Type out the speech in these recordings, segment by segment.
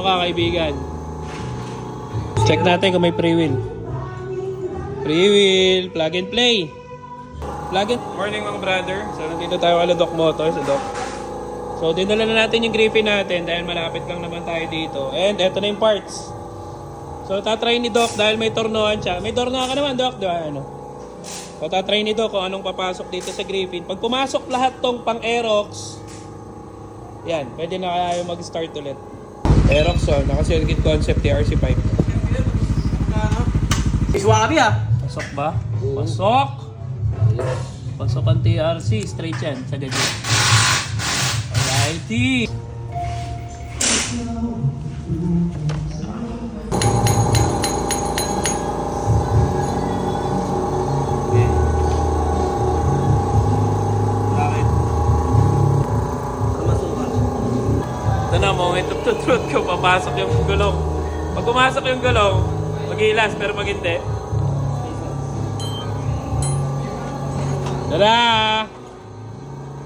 ka, kaibigan. Check natin kung may pre-wheel. Pre-wheel, plug and play. Morning mga brother. So nandito tayo kala Doc Motors, Doc. So dinala na natin yung Griffin natin dahil malapit lang naman tayo dito. And eto na yung parts. So tatry ni Doc dahil may tornohan siya. May tornohan ka naman, Doc, di ba? So tatry ni Doc kung anong papasok dito sa Griffin. Pag pumasok lahat tong pang Aerox, yan, pwede na kayo mag-start ulit. Aerox, so naka-circuit concept TRC5. Iswabi ah. Pasok ba? Pasok! Pasok ang TRC, straight yan, sa gadget. Alrighty! Ito na, mga itututut ko, papasok yung gulong. Pag pumasok yung gulong, mag-iilas, pero pag hindi. Tada!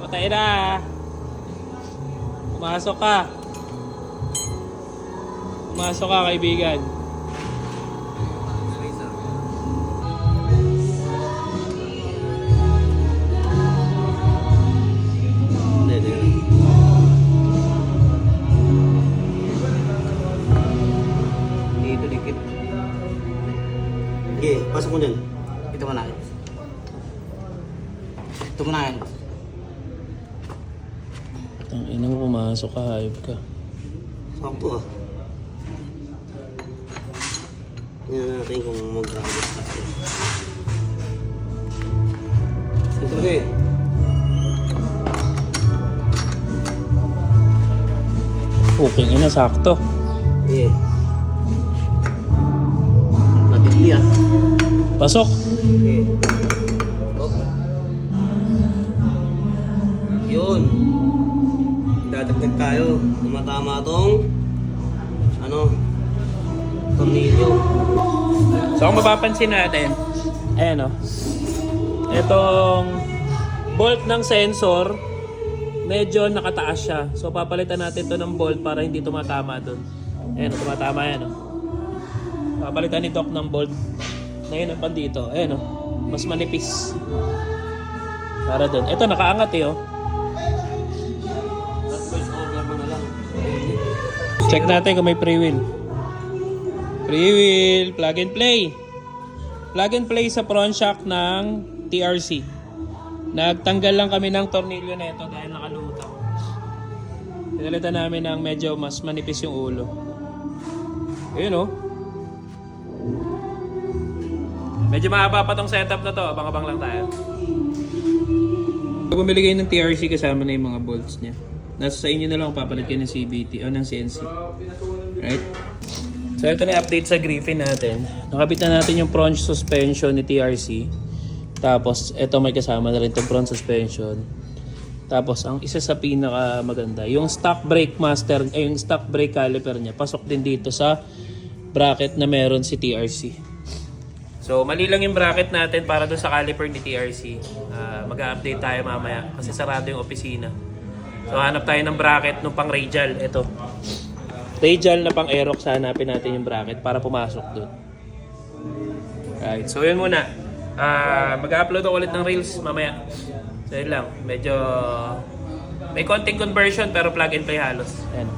Patay na! Pumasok ka! Pumasok ka, kaibigan. Dito dikit. Okay, pasok mo dyan. Ito mo na. Ito mo na yan. Ang ina mo, pumasok ka, hayop ka. Sakto ah. Tingnan natin kung mag-ragos tayo. Ito rin. Okay, ina, sakto. Eh. Nabili ah. Pasok! Eh. Oh. Yun. Dadagdag tayo. Tumatama tong tornilyo. So kung mapapansin natin, ayan o, itong bolt ng sensor, medyo nakataas siya. So papalitan natin to ng bolt para hindi tumatama dun. Ayan o, tumatama yan o. Papalitan ni Doc ng bolt na yun ang pandito. Ayan o, mas manipis. Para dun. Ito nakaangat eh o. Check natin kung may pre-wheel. Pre-wheel, plug and play. Plug and play sa front shock ng TRC. Nagtanggal lang kami ng tornilyo na ito dahil nakalutang. Pinalitan namin ng medyo mas manipis yung ulo. Ayun o. Medyo mahaba pa tong setup na to. Abang-abang lang tayo. Pag bumili kayo ng TRC kasama na yung mga bolts niya. Nasa sa inyo na lang papalit kayo ng CVT o ng CNC. Right? So ito na yung update sa Griffin natin. Nakabit na natin yung front suspension ni TRC. Tapos ito may kasama na rin itong front suspension. Tapos ang isa sa pinaka maganda, yung stock brake master, yung stock brake caliper niya, pasok din dito sa bracket na meron si TRC. So mali lang yung bracket natin para doon sa caliper ni TRC. Mag-update tayo mamaya kasi sarado yung opisina. So hanap tayo ng bracket nung pang radial. Ito. Radial na pang Aerox, hanapin natin yung bracket para pumasok doon. Right. So yun muna. Mag-upload ako ulit ng reels mamaya. So yun lang. Medyo may konting conversion pero plug and play halos. Ayan.